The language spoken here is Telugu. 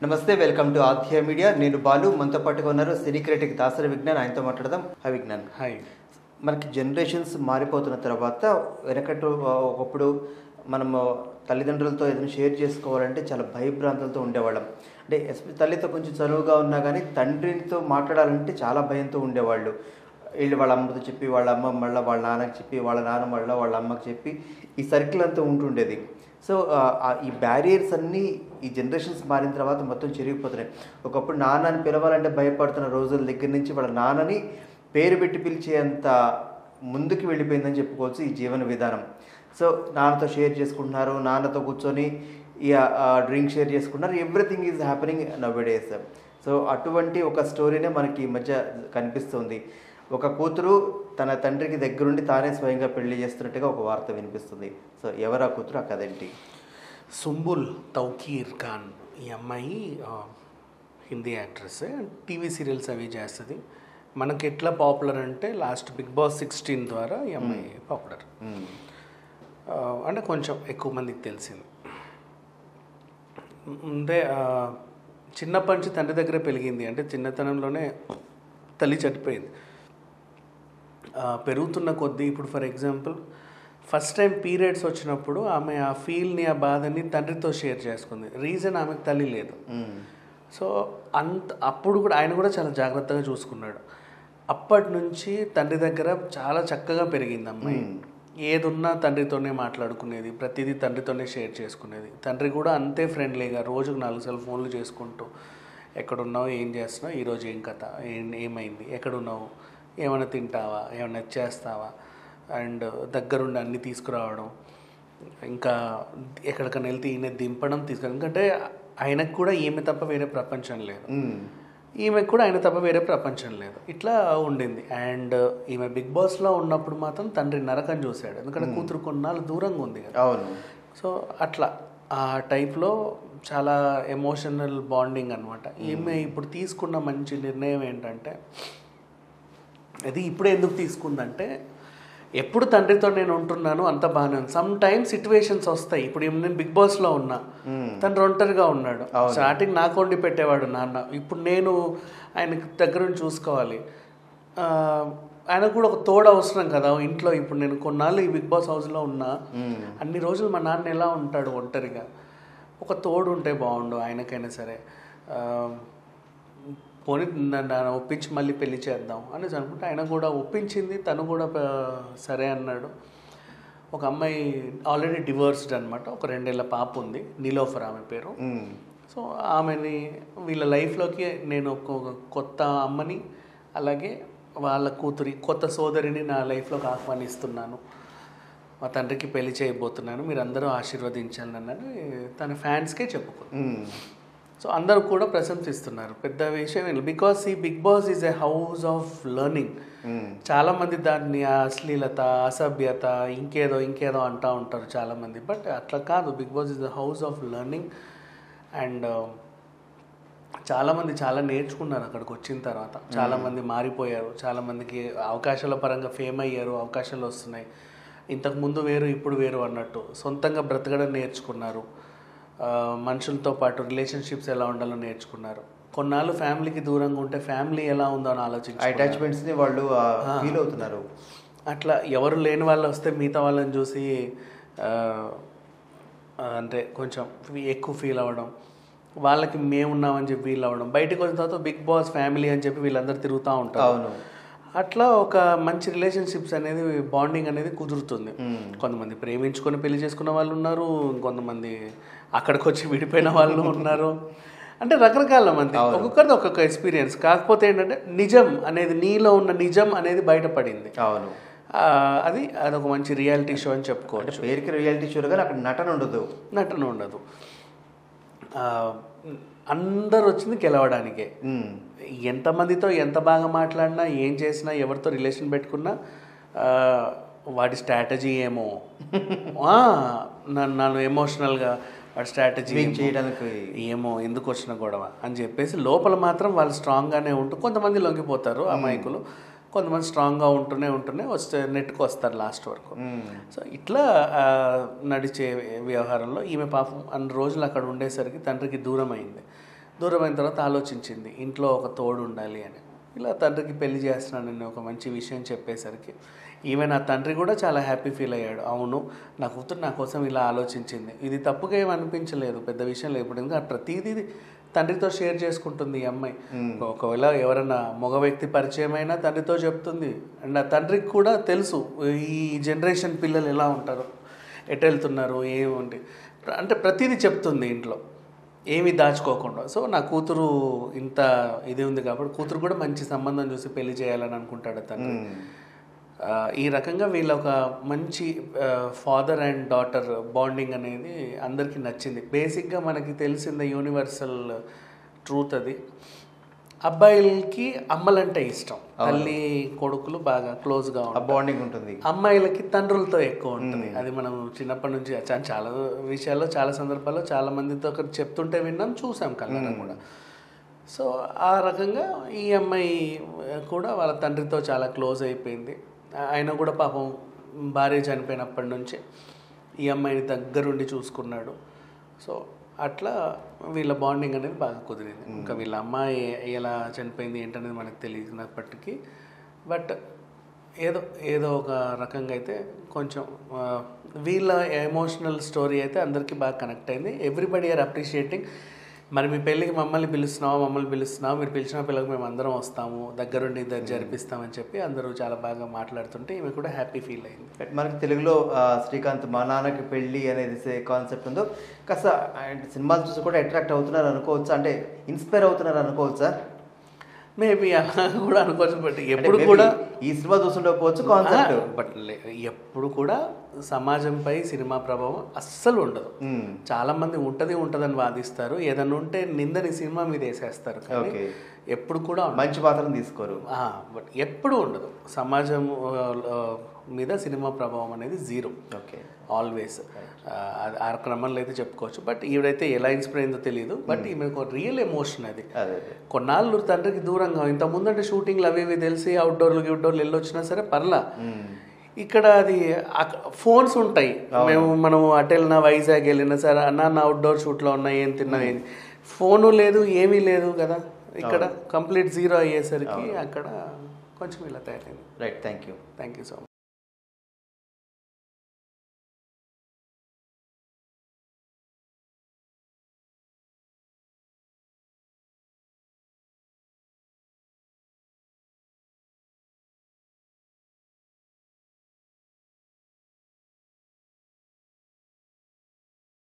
నమస్తే, వెల్కమ్ టు ఆధ్య మీడియా. నేను బాలు, మనతో పాటుగా ఉన్నారు సినీ క్రిటిక్ దాసరి విజ్ఞాన్. ఆయనతో మాట్లాడదాం. హాయ్ విజ్ఞాన్. హాయ్. మనకి జనరేషన్స్ మారిపోతున్న తర్వాత వెనకట్టు ఒకప్పుడు మనము తల్లిదండ్రులతో ఏదైనా షేర్ చేసుకోవాలంటే చాలా భయభ్రాంతులతో ఉండేవాళ్ళం. అంటే తల్లితో కొంచెం చనువుగా ఉన్నా కానీ తండ్రితో మాట్లాడాలంటే చాలా భయంతో ఉండేవాళ్ళు. వీళ్ళు వాళ్ళ అమ్మతో చెప్పి, వాళ్ళ అమ్మ మళ్ళీ వాళ్ళ నాన్నకి చెప్పి, వాళ్ళ నాన్న మళ్ళీ వాళ్ళ అమ్మకి చెప్పి, ఈ సర్కిల్ అంతా ఉంటుండేది. సో ఈ బ్యారియర్స్ అన్నీ ఈ జనరేషన్స్ మారిన తర్వాత మొత్తం చెరిగిపోతున్నాయి. ఒకప్పుడు నాన్నని పిలవాలంటే భయపడుతున్న రోజుల దగ్గర నుంచి వాళ్ళ నాన్నని పేరు పెట్టి పిలిచేంత ముందుకు వెళ్ళిపోయిందని చెప్పుకోవచ్చు ఈ జీవన విధానం. సో నాన్నతో షేర్ చేసుకుంటున్నారు, నాన్నతో కూర్చొని డ్రింక్ షేర్ చేసుకుంటున్నారు. Everything is happening నౌడేస్. సో అటువంటి ఒక స్టోరీనే మనకి ఈ మధ్య కనిపిస్తుంది. ఒక కూతురు తన తండ్రికి దగ్గరుండి తానే స్వయంగా పెళ్లి చేస్తున్నట్టుగా ఒక వార్త వినిపిస్తుంది. సో ఎవరా కూతురు, ఆ కథ ఏంటి? సుంబుల్ తౌకీర్ ఖాన్ ఈ అమ్మాయి హిందీ యాక్ట్రెస్, టీవీ సీరియల్స్ అవి చేస్తుంది. మనకి ఎట్లా పాపులర్ అంటే లాస్ట్ బిగ్ బాస్ 16 ద్వారా ఈ అమ్మాయి పాపులర్. అంటే కొంచెం ఎక్కువ మందికి తెలిసింది. అంటే చిన్నప్పటి నుంచి తండ్రి దగ్గరే పెరిగింది. అంటే చిన్నతనంలోనే తల్లి చనిపోయింది. పెరుగుతున్న కొద్దీ ఇప్పుడు for example first time periods వచ్చినప్పుడు ఆమె ఆ ఫీల్ని, ఆ బాధని తండ్రితో షేర్ చేసుకుంది. రీజన్ ఆమెకు తల్లి లేదు. సో అప్పుడు కూడా ఆయన కూడా చాలా జాగ్రత్తగా చూసుకున్నాడు. అప్పటి నుంచి తండ్రి దగ్గర చాలా చక్కగా పెరిగింది అమ్మాయి. ఏదున్నా తండ్రితోనే మాట్లాడుకునేది, ప్రతిదీ తండ్రితోనే షేర్ చేసుకునేది. తండ్రి కూడా అంతే ఫ్రెండ్లీగా రోజుకు 4 సార్లు ఫోన్లు చేసుకుంటూ ఎక్కడున్నావు, ఏం చేస్తున్నావు, ఈరోజు ఏం కథ, ఏమైంది, ఎక్కడున్నావు, ఏమైనా తింటావా, ఏమైనా చేస్తావా, అండ్ దగ్గరుండి అన్నీ తీసుకురావడం, ఇంకా ఎక్కడికైనా వెళ్తే ఈయన దింపడం తీసుకురావడం. ఎందుకంటే ఆయనకు కూడా ఈమె తప్ప వేరే ప్రపంచం లేదు, ఈమెకు కూడా ఆయన తప్ప వేరే ప్రపంచం లేదు. ఇట్లా ఉండింది. అండ్ ఈమె బిగ్ బాస్లో ఉన్నప్పుడు మాత్రం తండ్రి నరకం చూశాడు. ఎందుకంటే కూతురు కొన్నాళ్ళు దూరంగా ఉంది కదా. సో అట్లా ఆ టైప్లో చాలా ఎమోషనల్ బాండింగ్ అనమాట. ఈమె ఇప్పుడు తీసుకున్న మంచి నిర్ణయం ఏంటంటే, అది ఇప్పుడే ఎందుకు తీసుకుందంటే, ఎప్పుడు తండ్రితో నేను ఉంటున్నాను అంత బాగానే ఉంది. సమ్ టైమ్స్ సిచ్యువేషన్స్ వస్తాయి. ఇప్పుడు నేను బిగ్ బాస్లో ఉన్నా, తండ్రి ఒంటరిగా ఉన్నాడు. స్టార్టింగ్ నాకు వండి పెట్టేవాడు నాన్న. ఇప్పుడు నేను ఆయనకి దగ్గరుండి చూసుకోవాలి. ఆయనకు కూడా ఒక తోడు అవసరం కదా ఇంట్లో. ఇప్పుడు నేను కొన్నాళ్ళు ఈ బిగ్ బాస్ హౌస్లో ఉన్నా, అన్ని రోజులు మా నాన్న ఎలా ఉంటాడు ఒంటరిగా, ఒక తోడు ఉంటే బాగుండు ఆయనకైనా సరే. పోనీ నన్ను ఒప్పించి మళ్ళీ పెళ్లి చేద్దాం అనేసి అనుకుంటే ఆయన కూడా ఒప్పించింది. తను కూడా సరే అన్నాడు. ఒక అమ్మాయి ఆల్రెడీ డివోర్స్డ్ అనమాట. ఒక 2 ఏళ్ల పాప ఉంది, నీలోఫర్ ఆమె పేరు. సో ఆమెని వీళ్ళ లైఫ్లోకి నేను ఒక కొత్త అమ్మని, అలాగే వాళ్ళ కూతురి కొత్త సోదరిని నా లైఫ్లోకి ఆహ్వానిస్తున్నాను. మా తండ్రికి పెళ్లి చేయబోతున్నాను, మీరు అందరూ ఆశీర్వదించాలని అన్నది తన ఫ్యాన్స్కే చెప్పుకుంది. సో అందరూ కూడా ప్రశంసిస్తున్నారు. పెద్ద విషయం ఏంటి, బికాస్ ఈ Bigg Boss is a house of learning. చాలామంది దాన్ని అశ్లీలత, అసభ్యత, ఇంకేదో అంటూ ఉంటారు చాలామంది. బట్ అట్లా కాదు. Bigg Boss is a house of learning. And చాలామంది చాలా నేర్చుకున్నారు అక్కడికి వచ్చిన తర్వాత. చాలామంది మారిపోయారు, చాలామందికి అవకాశాల పరంగా ఫేమ్ అయ్యారు, అవకాశాలు వస్తున్నాయి. ఇంతకుముందు వేరు, ఇప్పుడు వేరు అన్నట్టు సొంతంగా బ్రతకడం నేర్చుకున్నారు. మనుషులతో పాటు రిలేషన్షిప్స్ ఎలా ఉండాలో నేర్చుకున్నారు. కొన్నాళ్ళు ఫ్యామిలీకి దూరంగా ఉంటే ఫ్యామిలీ ఎలా ఉందో అని ఆలోచించి అటాచ్మెంట్స్ని వాళ్ళు ఫీల్ అవుతున్నారు. అట్లా ఎవరు లేని వాళ్ళు వస్తే మిగతా వాళ్ళని చూసి అంటే కొంచెం ఎక్కువ ఫీల్ అవ్వడం, వాళ్ళకి మేమున్నామని చెప్పి ఫీల్ అవ్వడం. బయటకు వచ్చిన తర్వాత బిగ్ బాస్ ఫ్యామిలీ అని చెప్పి వీళ్ళందరూ తిరుగుతూ ఉంటారు. అట్లా ఒక మంచి రిలేషన్షిప్స్ అనేది, బాండింగ్ అనేది కుదురుతుంది. కొంతమంది ప్రేమించుకొని పెళ్లి చేసుకున్న వాళ్ళు ఉన్నారు, కొంతమంది అక్కడికి వచ్చి విడిపోయిన వాళ్ళు ఉన్నారు. అంటే రకరకాల మంది, ఒక్కొక్కరిది ఒక్కొక్క ఎక్స్పీరియన్స్. కాకపోతే ఏంటంటే నిజం అనేది, నీలో ఉన్న నిజం అనేది బయటపడింది. అదొక మంచి రియాలిటీ షో అని చెప్పుకోవచ్చు. పేరుకి రియాలిటీ షో కానీ అక్కడ నటన ఉండదు. అందరు వచ్చింది గెలవడానికే. ఎంతమందితో ఎంత బాగా మాట్లాడినా, ఏం చేసినా, ఎవరితో రిలేషన్ పెట్టుకున్నా వాడి స్ట్రాటజీ ఏమో, నన్ను ఎమోషనల్గా వాడి స్ట్రాటజీ చేయడానికి ఏమో, ఎందుకు వచ్చిన గొడవ అని చెప్పేసి లోపల మాత్రం వాళ్ళు స్ట్రాంగ్గానే ఉంటూ, కొంతమంది లొంగిపోతారు అమాయకులు, కొంతమంది స్ట్రాంగ్గా ఉంటూనే వస్తే నెట్కి వస్తారు లాస్ట్ వరకు. సో ఇట్లా నడిచే వ్యవహారంలో ఈమె పాపం అన్ని రోజులు అక్కడ ఉండేసరికి తండ్రికి దూరం అయింది. దూరమైన తర్వాత ఆలోచించింది ఇంట్లో ఒక తోడు ఉండాలి అని. ఇలా తండ్రికి పెళ్లి చేస్తున్నానని ఒక మంచి విషయం చెప్పేసరికి ఈవెన్ ఆ తండ్రి కూడా చాలా హ్యాపీ ఫీల్ అయ్యాడు. అవును, నా కూతురు నా కోసం ఇలా ఆలోచించింది, ఇది తప్పుగా ఏమి అనిపించలేదు, పెద్ద విషయం లేదు. ఎందుకంటే ప్రతిదీ తండ్రితో షేర్ చేసుకుంటుంది ఈ అమ్మాయి. ఒకవేళ ఎవరైనా మగ వ్యక్తి పరిచయం అయినా తండ్రితో చెప్తుంది. అండ్ ఆ తండ్రికి కూడా తెలుసు ఈ జనరేషన్ పిల్లలు ఎలా ఉంటారు, ఎటు వెళ్తున్నారు, ఏముంది అంటే ప్రతిదీ చెప్తుంది ఇంట్లో, ఏమీ దాచుకోకుండా. సో నా కూతురు ఇంత ఇది ఉంది కాబట్టి కూతురు కూడా మంచి సంబంధం చూసి పెళ్లి చేయాలని అనుకుంటాడు తండ్రి. ఈ రకంగా వీళ్ళ ఒక మంచి ఫాదర్ అండ్ డాటర్ బాండింగ్ అనేది అందరికీ నచ్చింది. బేసిక్గా మనకి తెలిసింది యూనివర్సల్ ట్రూత్ అది. అబ్బాయిలకి అమ్మలంటే ఇష్టం, తల్లి కొడుకులు బాగా క్లోజ్గా ఉంటారు, బాండింగ్ ఉంటుంది. అమ్మాయిలకి తండ్రులతో ఎక్కువ ఉంటుంది. అది మనం చిన్నప్పటి నుంచి చాలా విషయాల్లో చాలా సందర్భాల్లో చాలా మందితో చెప్తుంటే విన్నాం, చూసాం కళ్ళని కూడా. సో ఆ రకంగా ఈ అమ్మాయి కూడా వాళ్ళ తండ్రితో చాలా క్లోజ్ అయిపోయింది. ఆయన కూడా పాపం భార్య చనిపోయినప్పటి నుంచి ఈ అమ్మాయిని దగ్గరుండి చూసుకున్నాడు. సో అట్లా వీళ్ళ బాండింగ్ అనేది బాగా కుదిరింది. ఇంకా వీళ్ళ అమ్మాయి ఎలా చనిపోయింది ఏంటనేది మనకు తెలియనప్పటికీ బట్ ఏదో ఒక రకంగా అయితే కొంచెం వీళ్ళ ఎమోషనల్ స్టోరీ అయితే అందరికీ బాగా కనెక్ట్ అయింది. Everybody are appreciating. మరి మీ పెళ్ళికి మమ్మల్ని పిలుస్తున్నావు, మీరు పిలిచిన పిల్లలకు మేము అందరం వస్తాము, దగ్గరుండి ఇద్దరు జరిపిస్తామని చెప్పి అందరూ చాలా బాగా మాట్లాడుతుంటే ఈమె కూడా హ్యాపీ ఫీల్ అయింది. మనకి తెలుగులో శ్రీకాంత్ మా నాన్నకి పెళ్ళి అనేది కాన్సెప్ట్ ఉందో కాస్త సినిమాలు చూసి కూడా అట్రాక్ట్ అవుతున్నారు అనుకోవచ్చా, అంటే ఇన్స్పైర్ అవుతున్నారు అనుకోవచ్చా? మేబీ అలా కూడా అనుకోవచ్చు. బట్ ఎప్పుడు కూడా ఈ సినిమా చూస్తుండకపోవచ్చు కాన్సెప్ట్, బట్ ఎప్పుడు కూడా సమాజంపై సినిమా ప్రభావం అస్సలు ఉండదు. చాలా మంది ఉంటదని వాదిస్తారు, ఏదన్నా ఉంటే నిందని సినిమా మీద వేసేస్తారు, కానీ ఎప్పుడు కూడా మంచి పాత్రను తీసుకోరు. బట్ ఎప్పుడు ఉండదు. సమాజం మీద సినిమా ప్రభావం అనేది జీరో. ఆల్వేస్ ఆ క్రమంలో అయితే చెప్పుకోవచ్చు. బట్ ఈవిడైతే ఎలా ఇన్స్పైర్ అయిందో తెలియదు, బట్ ఈమెకు రియల్ ఎమోషన్ అది. కొన్నాళ్ళు తండ్రికి దూరంగా, ఇంతకుముందు అంటే షూటింగ్లు అవి ఇవి తెలిసి అవుట్డోర్లు వెళ్ళొచ్చినా సరే పర్లా. ఇక్కడ అది ఫోన్స్ ఉంటాయి, మనం అటు వెళ్ళినా వైజాగ్ వెళ్ళినా సరే అన్న అవుట్డోర్ షూట్లో ఉన్నా ఏం తిన్నా ఫోను లేదు, ఏమీ లేదు కదా. ఇక్కడ కంప్లీట్ జీరో అయ్యేసరికి అక్కడ కొంచెం ఇలా తయారైంది. Right, thank you so much.